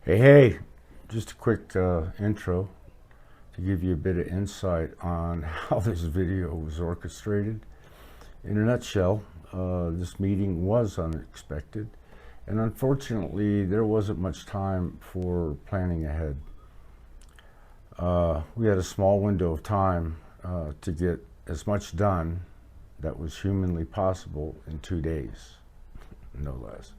Hey, just a quick intro to give you a bit of insight on how this video was orchestrated. In a nutshell, this meeting was unexpected, and unfortunately there wasn't much time for planning ahead. We had a small window of time to get as much done that was humanly possible in 2 days, no less.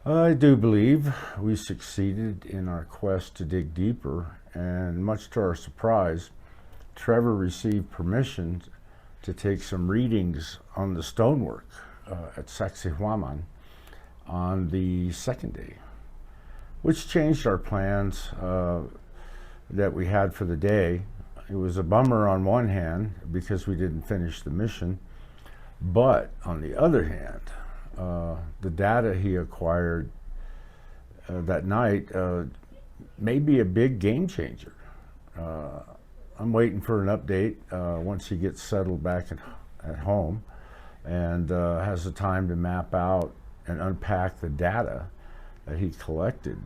I do believe we succeeded in our quest to dig deeper, and much to our surprise, Trevor received permission to take some readings on the stonework at Sacsayhuaman on the second day, which changed our plans that we had for the day. It was a bummer on one hand because we didn't finish the mission, but on the other hand, the data he acquired that night may be a big game changer. I'm waiting for an update once he gets settled back at home and has the time to map out and unpack the data that he collected.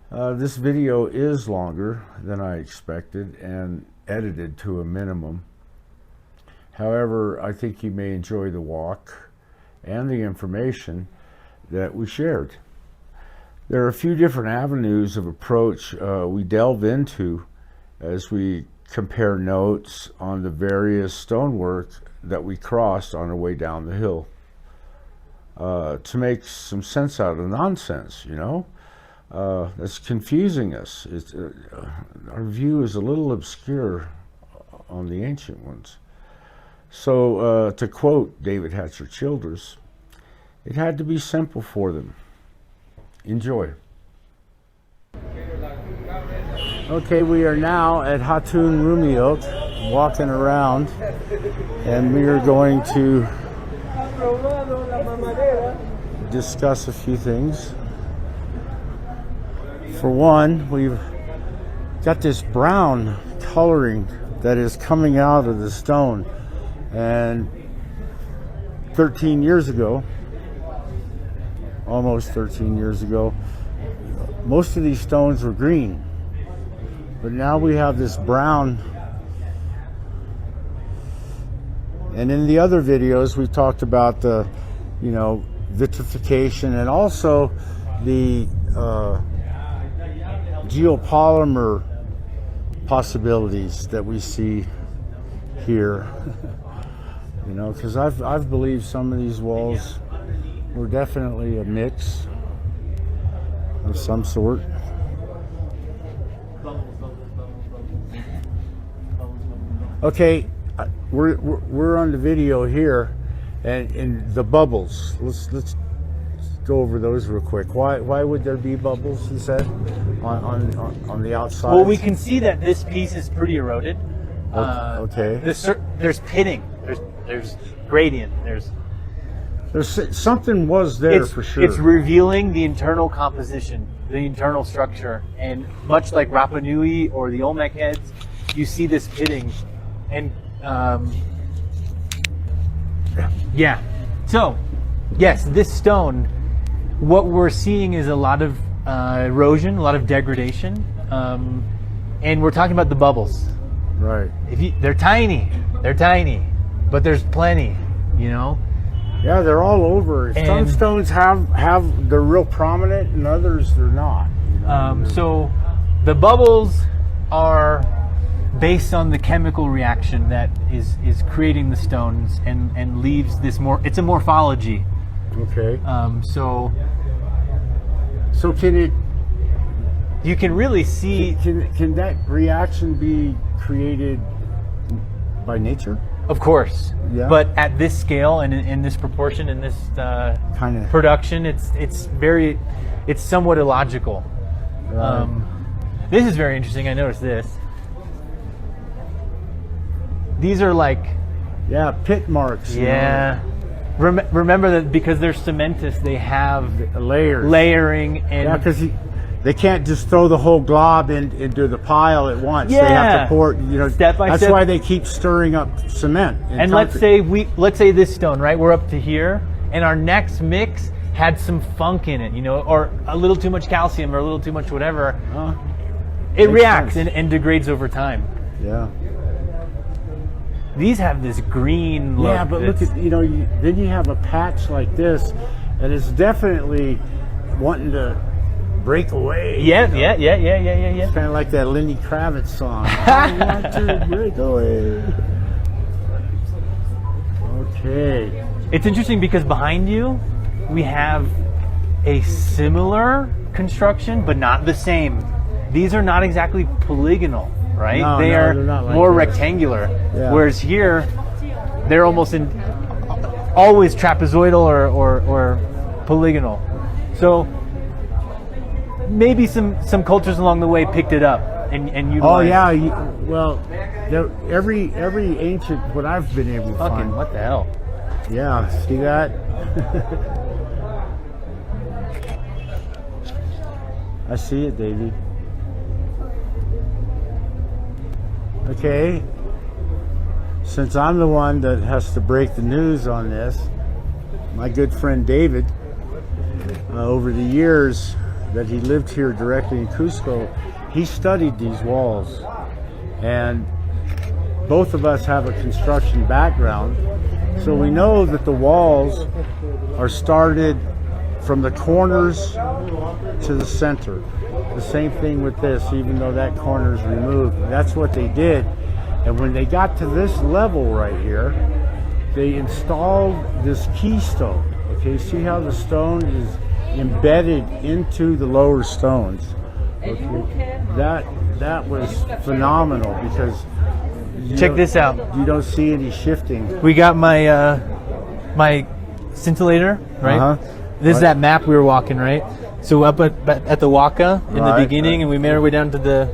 This video is longer than I expected and edited to a minimum. However, I think you may enjoy the walk and the information that we shared. There are a few different avenues of approach we delve into as we compare notes on the various stonework that we crossed on our way down the hill to make some sense out of nonsense, you know, that's confusing us. Our view is a little obscure on the ancient ones. So to quote David Hatcher Childers, it had to be simple for them. Enjoy. Okay, we are now at Hatun Rumiot, walking around, and we are going to discuss a few things. For one, we've got this brown coloring that is coming out of the stone. And 13 years ago, almost 13 years ago, most of these stones were green. But now we have this brown. And in the other videos, we talked about the, vitrification and also the geopolymer possibilities that we see here. Because I've believed some of these walls were definitely a mix of some sort. Okay, we're on the video here, and the bubbles. Let's go over those real quick. Why would there be bubbles? You said on the outside. Well, we can see that this piece is pretty eroded. Okay. There's pitting. There's gradient. There's something was there for sure. It's revealing the internal composition, the internal structure, and much like Rapa Nui or the Olmec heads, you see this pitting, and yeah. So, yes, this stone. What we're seeing is a lot of erosion, a lot of degradation, and we're talking about the bubbles. Right. They're tiny, but there's plenty, Yeah, they're all over. And some stones they're real prominent, and others they're not. So the bubbles are based on the chemical reaction that is creating the stones and leaves this it's a morphology. Okay. So can it? You can really see. Can that reaction be created by nature? Of course. Yeah. But at this scale and in this proportion, in this kind of production, it's somewhat illogical. Right. This is very interesting. I noticed this. These are like pit marks. Yeah. Remember that because they're cementous, they have layering and because they can't just throw the whole glob into the pile at once. Yeah. They have to pour, step by step. That's why they keep stirring up cement. And let's say this stone, right? We're up to here, and our next mix had some funk in it, or a little too much calcium or a little too much whatever, it reacts and degrades over time. Yeah. These have this green look. Yeah, but look at, then you have a patch like this, and it's definitely wanting to break away. Yeah. It's kind of like that Lenny Kravitz song. I want to break away. Okay. It's interesting because behind you, we have a similar construction, but not the same. These are not exactly polygonal, right? No, they're not like more this. rectangular. Yeah. Whereas here, they're almost always trapezoidal or polygonal. So maybe some cultures along the way picked it up and utilized. Oh yeah, well, every ancient what I've been able to Fucking find. what the hell? Yeah, see that? I see it, Davey. Okay. Since I'm the one that has to break the news on this, my good friend David, over the years that he lived here directly in Cusco, he studied these walls. And both of us have a construction background, so we know that the walls are started from the corners to the center. The same thing with this, even though that corner is removed. That's what they did. And when they got to this level right here, they installed this keystone. Okay, see how the stone is embedded into the lower stones. Okay, that was phenomenal because Check this out. You don't see any shifting. We got my my scintillator, right? Uh-huh. This is that map we were walking, right? So up at the Waka in the beginning, and we made our way down to the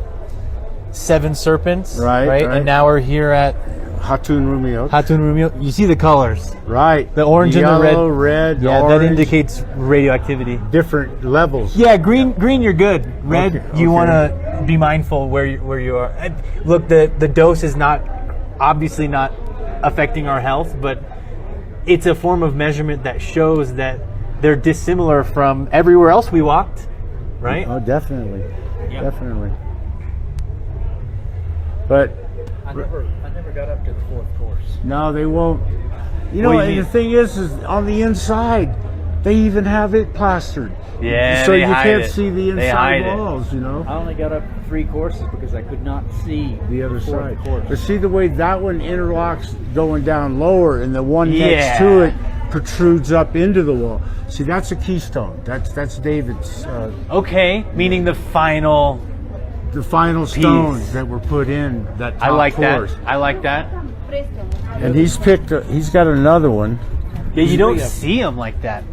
Seven Serpents, right? And now we're here at Hatun Rumio. Hatun Rumio. You see the colors, right? The orange and the red. Yeah, orange, that indicates radioactivity. different levels. Yeah, green, you're good. Red, Okay, you okay. want to be mindful where you are. Look, the dose is obviously not affecting our health, but it's a form of measurement that shows that they're dissimilar from everywhere else we walked, right? Oh, definitely, definitely. But I never got up to the fourth course. no, they won't. You know, What do you and mean? the thing is on the inside, they even have it plastered. Yeah, so they you hide can't it. see the They hide inside it. walls. You know. I only got up 3 courses because I could not see The other fourth side. course. But see the way that one interlocks going down lower, and the one Yeah. next to it protrudes up into the wall. See, that's a keystone. That's David's. Okay, meaning the final. The final stones that were put in that top I like course. that. I like that. And he's got another one. Yeah, you don't see them like that.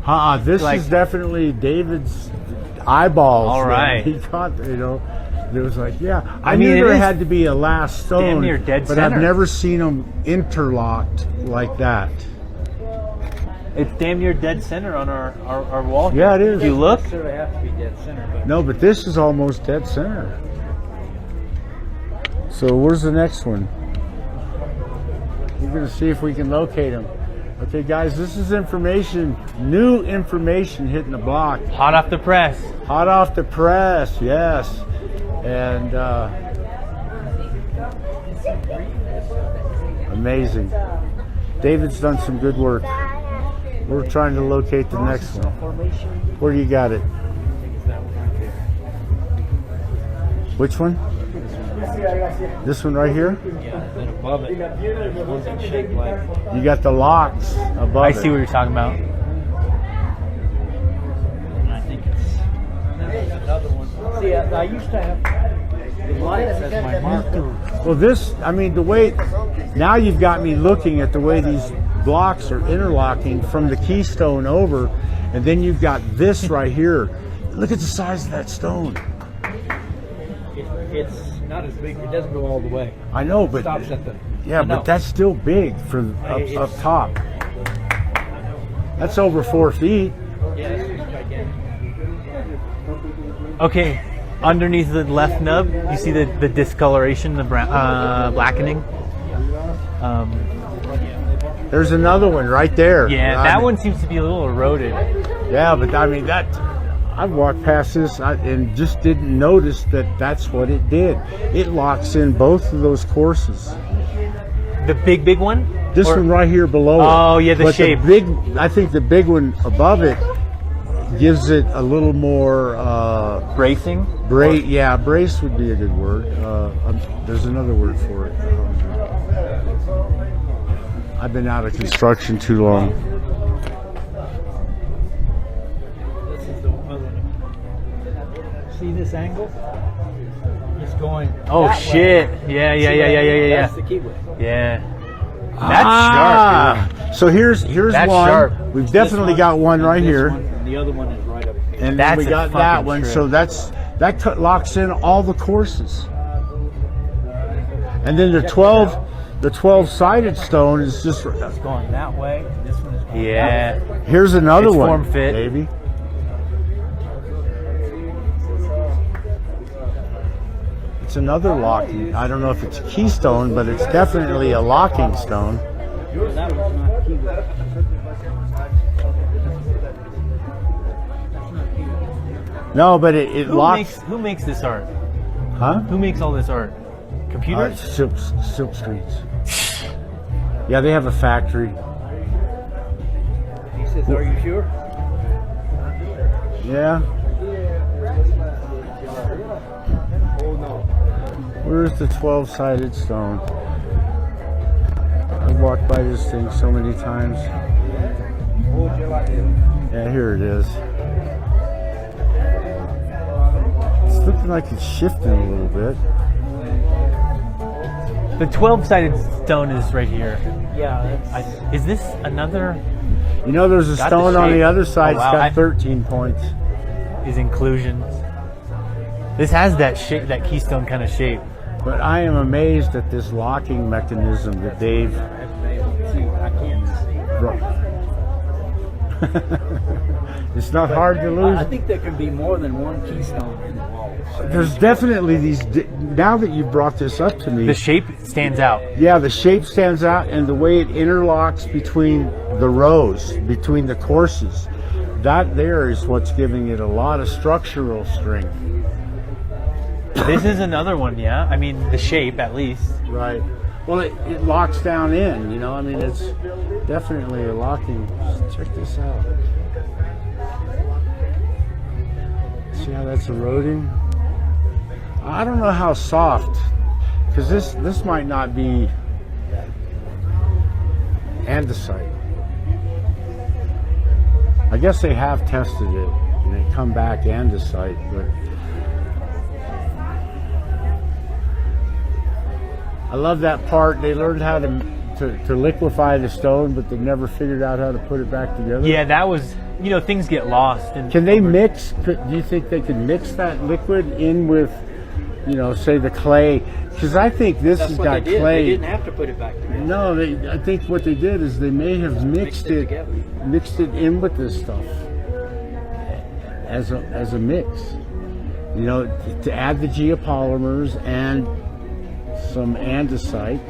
This Like- is definitely David's eyeballs. All that right. He caught, it was like, yeah. I mean, knew it there is had to be a last stone. damn near dead but center. I've never seen them interlocked like that. It's damn near dead center on our wall. Yeah, it is. If you look, So they have to be dead center. But No, but this is almost dead center. So where's the next one? We're going to see if we can locate him. Okay, guys, this is information, new information hitting the block. hot off the press. Hot off the press, yes. And amazing. David's done some good work. We're trying to locate the next one. formation. Where you got it? I think it's that one right there. Which one? This one right here? Yeah, then above it, something shaped like. You got the locks above I it. see what you're talking about. And I think it's another one. See, I used to have the lights as my marker. Well, the way, now you've got me looking at the way these blocks are interlocking from the keystone over, and then you've got this right here. Look at the size of that stone. It's not as big. It doesn't go all the way. I know, It but stops at the. yeah, I know. but that's still big for up top. That's over 4 feet. Yeah, it's gigantic. Okay, underneath the left nub, you see the discoloration, the blackening. There's another one right there. Yeah, that one seems to be a little eroded. Yeah, but I mean I've walked past this and just didn't notice that that's what it did. It locks in both of those courses. The big one? This one right here below it. Oh, yeah, the shape. I think the big one above it gives it a little more Bracing? Brace would be a good word. There's another word for it. I've been out of construction too long. This is the other. See this angle? It's going. Oh, that shit. way. Yeah. See That's the keyway. Yeah. That's sharp, dude. So here's That's one. sharp. We've definitely got one right here. And the other one is right up here. And then That's we a got fucking that one. trip. So that locks in all the courses. And then the 12-sided stone is just. It's going that way. And this one is going Yeah. that way. Here's another It's one, form fit. baby. It's another locking. I don't know if it's a keystone, but it's definitely a locking stone. That one's not keyway. No, but it locks. Who makes this art? Huh? Who makes all this art? Computers? Silk Streets. Yeah, they have a factory. He says, "Are you sure?" Yeah. Where's the 12-sided stone? I've walked by this thing so many times. Yeah, here it is. It's looking like it's shifting a little bit. The 12-sided stone is right here. Yeah. Is this another? You know, there's a Got the stone on shape. the other side. Oh, wow. It's got 13 points. Is inclusions. This has that shape, that keystone kind of shape. But I am amazed at this locking mechanism that they've. I can't see. It's not hard to lose. I think there can be more than one keystone in the wall. There's definitely these. Now that you've brought this up to me, The shape stands out. yeah, the shape stands out, and the way it interlocks between the rows, between the courses, that there is what's giving it a lot of structural strength. This is another one, yeah. I mean, the shape at least. Right. Well, it locks down in. You know, I mean, it's definitely a locking. Check this out. See how that's eroding? I don't know how soft, because this might not be andesite. I guess they have tested it and they come back andesite, but I love that part. They learned how to liquefy the stone, but they never figured out how to put it back together. Yeah, that was, things get lost. Can they mix? Do you think they can mix that liquid in with, say the clay? Because I think this That's has what got they did. clay. They didn't have to put it back together. No, I think what they did is they may have mixed it in with this stuff as a mix. To add the geopolymers and some andesite.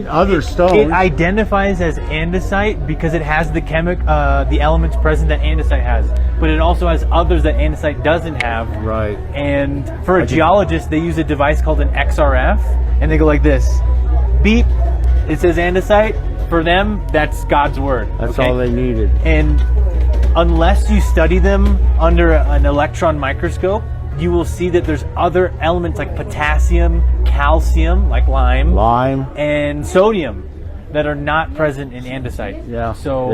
Other stones. It identifies as andesite because it has the the elements present that andesite has, but it also has others that andesite doesn't have. Right. And for a geologist, they use a device called an XRF, and they go like this: beep. It says andesite. For them, that's God's word. That's okay? all they needed. And unless you study them under an electron microscope, you will see that there's other elements like potassium, calcium, like lime, and sodium that are not present in andesite. Yeah. So,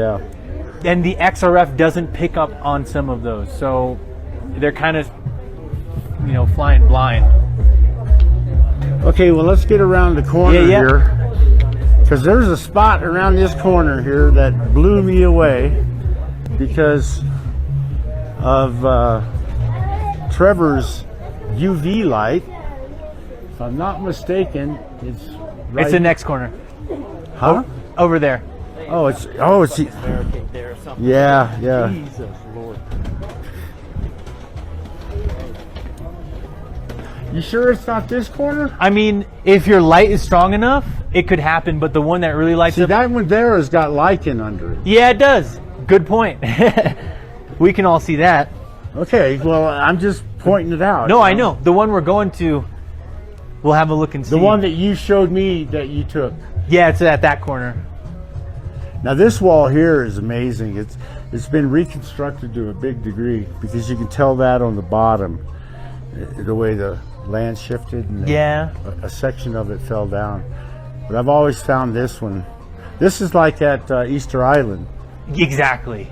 and the XRF doesn't pick up on some of those. So they're kind of, flying blind. Okay, well, let's get around the corner here. Because there's a spot around this corner here that blew me away because of Trevor's UV light. If I'm not mistaken, it's right. It's the next corner. Huh? Over there. It's Barricade there or something. yeah. Jesus Lord. You sure it's not this corner? I mean, if your light is strong enough, it could happen, but the one that really lights See, up... that one there has got lichen under it. Yeah, it does. Good point. we can all see that. Okay, well, I'm just pointing it out. No, I know. The one we're going to, we'll have a look and see. The one that you showed me that you took. Yeah, it's at that corner. Now this wall here is amazing. It's been reconstructed to a big degree because you can tell that on the bottom, the way the land shifted and Yeah. a section of it fell down. But I've always found this one. This is like at Easter Island. Exactly.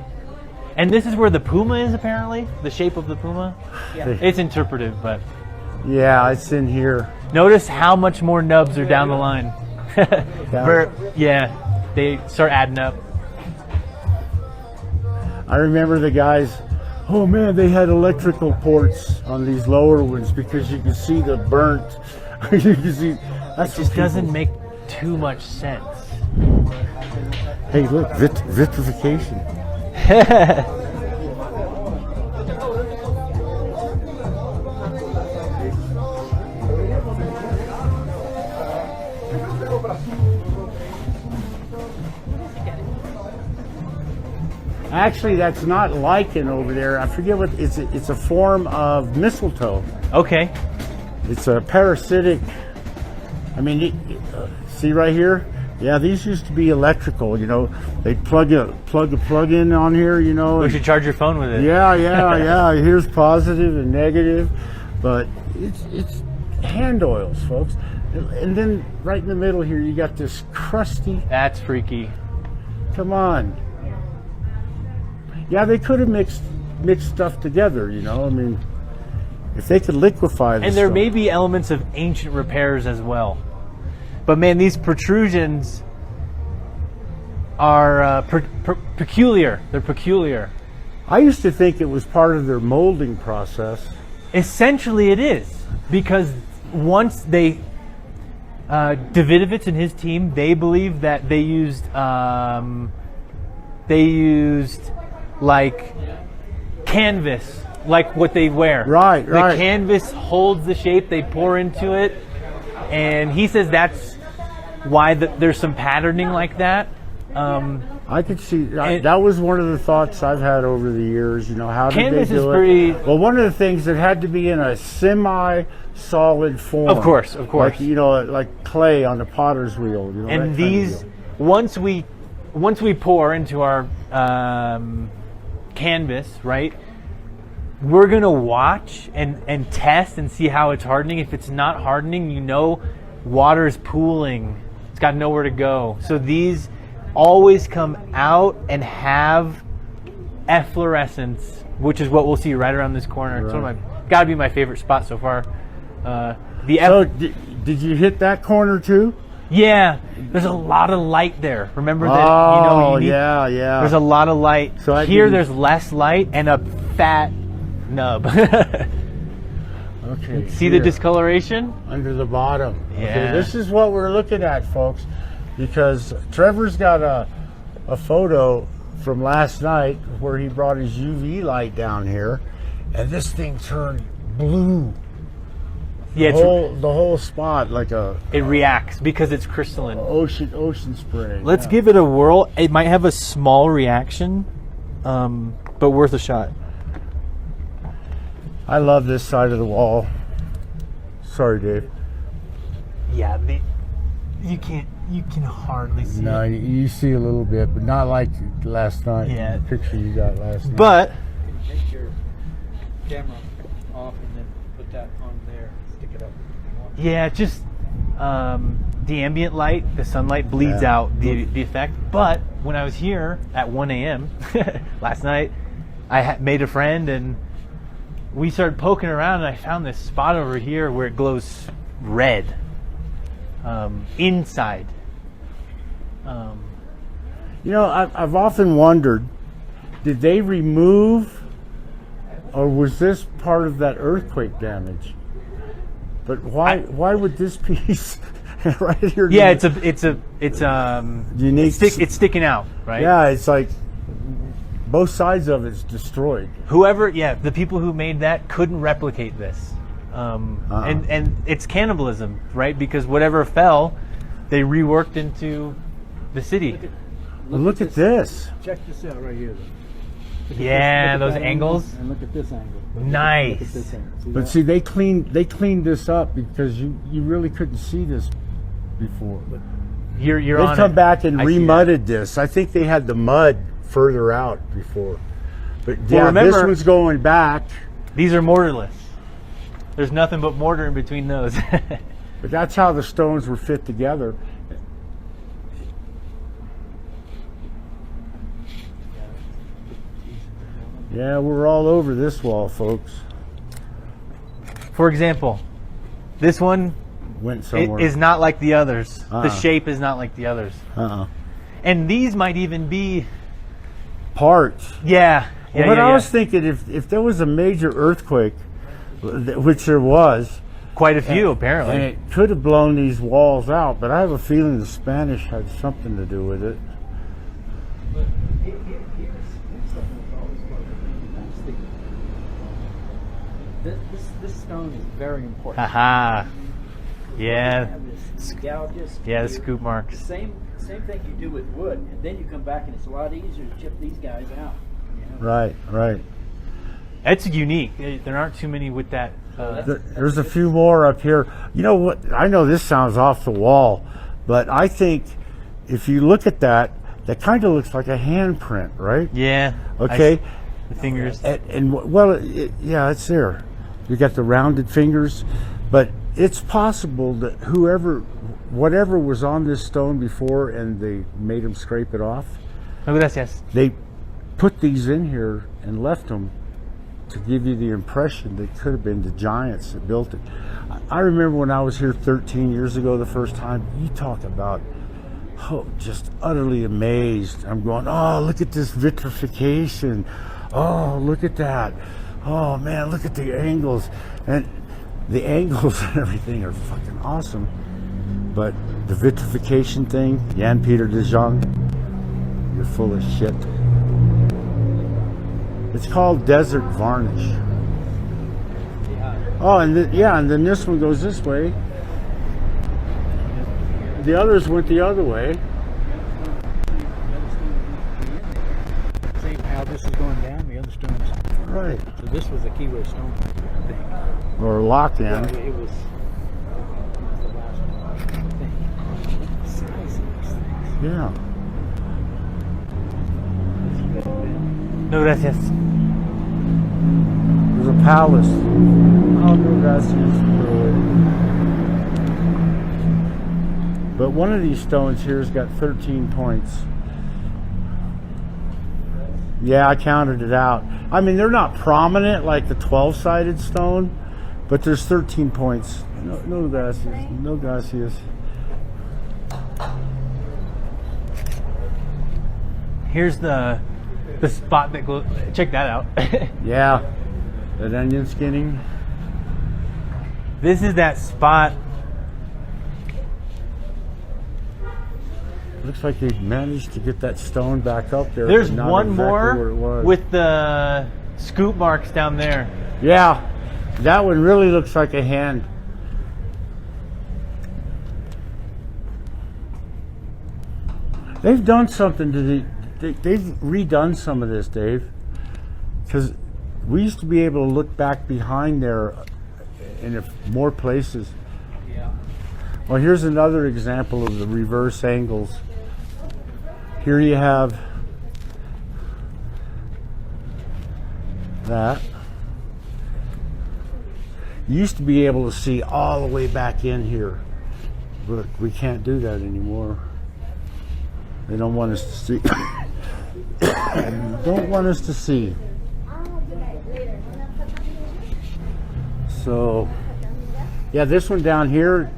And this is where the puma is, apparently. The shape of the puma. Yeah. It's interpretive, but Yeah, it's in here. notice how much more nubs are down the line. Yeah, they start adding up. I remember the guys, oh man, they had electrical ports on these lower ones because you can see the burnt. You can see. That's It just doesn't make too much sense. Hey, look, vitrification. Actually, that's not lichen over there. I forget what it's. It's a form of mistletoe. Okay. It's a parasitic. I mean, see right here. Yeah, these used to be electrical. You know, they'd plug a plug in on here. You know. We should charge your phone with it. Yeah. Here's positive and negative, but it's hand oils, folks. And then right in the middle here, you got this crusty. That's freaky. Come on. Yeah, they could have mixed stuff together. You know, I mean, if they could liquefy this And there stuff. may be elements of ancient repairs as well. But man, these protrusions are peculiar. They're peculiar. I used to think it was part of their molding process. Essentially, it is, because once Davidovich and his team, they believe that they used like canvas, like what they wear. Right. The canvas holds the shape, they pour into it, and he says that's why there's some patterning like that. I could see that was one of the thoughts I've had over the years. You know, how did Canvas they do is it? pretty- Well, one of the things that had to be in a semi-solid form. Of course. Like, you know, like clay on the potter's wheel. You know, And that kind of these, deal. once we pour into our canvas, right? We're gonna watch and test and see how it's hardening. If it's not hardening, you know, water is pooling. It's got nowhere to go. So these always come out and have efflorescence, which is what we'll see right around this corner. It's one of gotta be my favorite spot so far. So did you hit that corner too? Yeah, there's a lot of light there. Remember that? Oh, you need, yeah. There's a lot of light. So I Here, didn't- there's less light and a fat nub. Okay. See the here, discoloration? under the bottom. Okay, Yeah. this is what we're looking at, folks, because Trevor's got a photo from last night where he brought his UV light down here, and this thing turned blue. Yeah, The whole spot like a it reacts because it's crystalline. ocean spray. Let's Yeah. give it a whirl. It might have a small reaction, but worth a shot. I love this side of the wall. Sorry, Dave. Yeah, you can hardly see No, it. you see a little bit, but not like last night. Yeah. The picture you got last night. But Take your camera off and then put that on there. Stick it up. yeah, just the ambient light, the sunlight bleeds Yeah. out the effect. But when I was here at 1 a.m. last night, I made a friend and we started poking around, and I found this spot over here where it glows red inside. You know, I've often wondered, did they remove, or was this part of that earthquake damage? But why would this piece right here? Yeah, it's unique. it's sticking out, right? Yeah, it's like both sides of it's destroyed. The people who made that couldn't replicate this. And it's cannibalism, right? Because whatever fell, they reworked into the city. Look at this. Check this out right here. Yeah, Look at those that angles. angle, and look at this angle. Nice. Look at this angle. See But that? see, they cleaned this up because you really couldn't see this before. You're They've on come it. back and I see that. remudded this. I think they had the mud further out before. But Well, yeah, remember- this one's going back. These are mortarless. There's nothing but mortar in between those. But that's how the stones were fit together. Yeah, we're all over this wall, folks. For example, this one Went somewhere. is not like the others. The Uh-uh. shape is not like the others. Uh-uh. And these might even be, Parts. yeah. Yeah, But yeah, I yeah. was thinking if there was a major earthquake, which there was, Quite a few, and apparently. it could have blown these walls out, but I have a feeling the Spanish had something to do with it. This stone is very important. Haha. Yeah. Have this gouged. Yeah, the scoop marks. Same thing you do with wood, and then you come back and it's a lot easier to chip these guys out. You know? Right, right. It's unique. There aren't too many with that. There's a few more up here. You know what? I know this sounds off the wall, but I think if you look at that, that kind of looks like a handprint, right? Yeah. Okay. The fingers. Yeah, it's there. You got the rounded fingers, but it's possible that whatever was on this stone before and they made them scrape it off, Look at this, yes. they put these in here and left them to give you the impression they could have been the giants that built it. I remember when I was here 13 years ago the first time, you talk about just utterly amazed. I'm going, oh, look at this vitrification. Oh, look at that. Oh, man, look at the angles. And the angles and everything are fucking awesome. But the vitrification thing, Jan Peter de Jong, you're full of shit. It's called desert varnish. Oh, and then this one goes this way. The others went the other way. See how this is going down? The other stones. Right. So this was a keyway stone thing. Or lock in. Yeah, it was the last one. Thing. The size of these things. Yeah. No, gracias. There's a palace. Oh, no, gracias. But one of these stones here has got 13 points. Yeah, I counted it out. I mean, they're not prominent like the 12-sided stone, but there's 13 points. No gracias. No gracias. Here's the spot that goes. Check that out. Yeah. That onion skinning. This is that spot. Looks like they managed to get that stone back up there. There's but not one exactly where it more was. with the scoop marks down there. Yeah, that one really looks like a hand. They've done something to they've redone some of this, Dave. Because we used to be able to look back behind there in more places. Yeah. Well, here's another example of the reverse angles. Here you have that. You used to be able to see all the way back in here, but we can't do that anymore. They don't want us to see. Don't want us to see. So, yeah, this one down here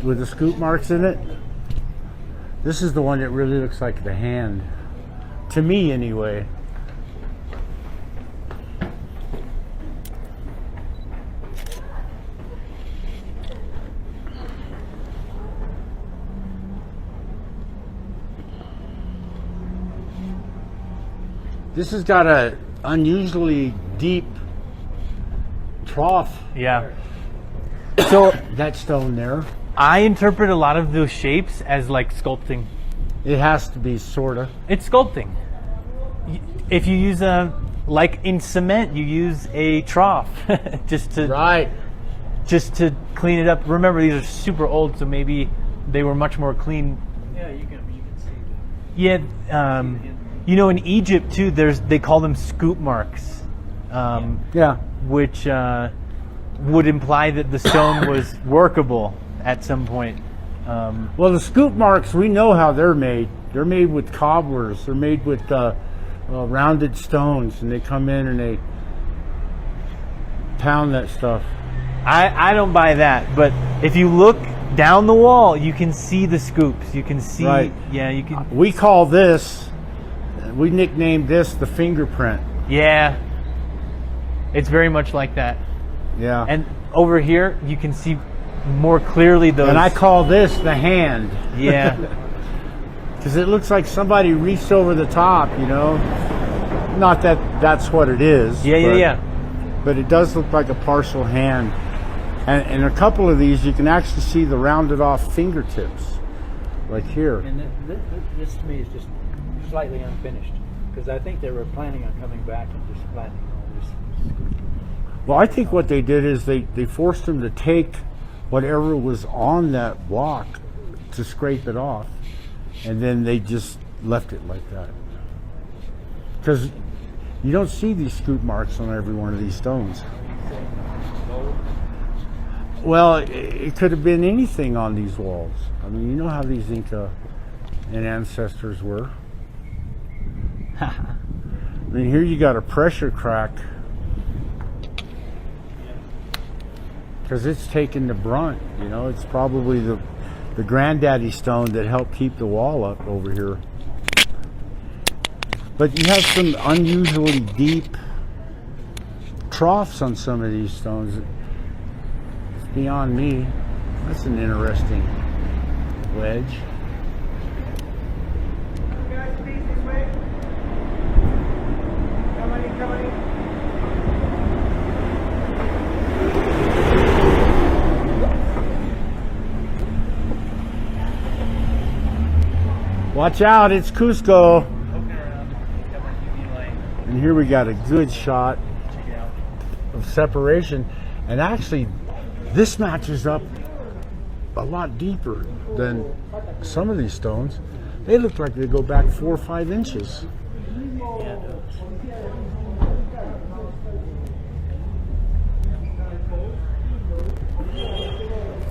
with the scoop marks in it, this is the one that really looks like the hand. To me, anyway. This has got a unusually deep trough. Yeah. So That stone there. I interpret a lot of those shapes as like sculpting. It has to be, sorta. It's sculpting. if you use like in cement, you use a trough just to Right. just to clean it up. Remember, these are super old, so maybe they were much more clean. Yeah, you can see. Yeah, you know, in Egypt too, they call them scoop marks, Yeah. which would imply that the stone was workable at some point. Well, the scoop marks, we know how they're made. They're made with cobblers. They're made with rounded stones, and they come in and they pound that stuff. I don't buy that, but if you look down the wall, you can see the scoops. You can see, Right. yeah, you can, We call this, we nicknamed this the fingerprint. yeah. It's very much like that. Yeah. And over here, you can see more clearly those. And I call this the hand. yeah, Because it looks like somebody reached over the top, you know. Not that that's what it is. yeah. But it does look like a partial hand. And a couple of these, you can actually see the rounded off fingertips, like here. And this to me is just slightly unfinished, because I think they were planning on coming back and just flattening all this. Well, I think what they did is they forced them to take whatever was on that block to scrape it off, and then they just left it like that. Because you don't see these scoop marks on every one of these stones. Well, it could have been anything on these walls. I mean, you know how these Inca and ancestors were. I mean, here you got a pressure crack because it's taking the brunt. You know, it's probably the granddaddy stone that helped keep the wall up over here. But you have some unusually deep troughs on some of these stones. It's beyond me. That's an interesting wedge. Watch out, it's Cusco. And here we got a good shot of separation. And actually, this matches up a lot deeper than some of these stones. They look like they go back 4 or 5 inches.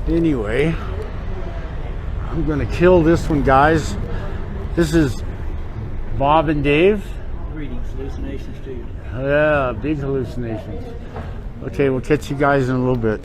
Anyway, I'm gonna kill this one, guys. This is Bob and Dave. Greetings, hallucinations to you. Yeah, big hallucinations. Okay, we'll catch you guys in a little bit.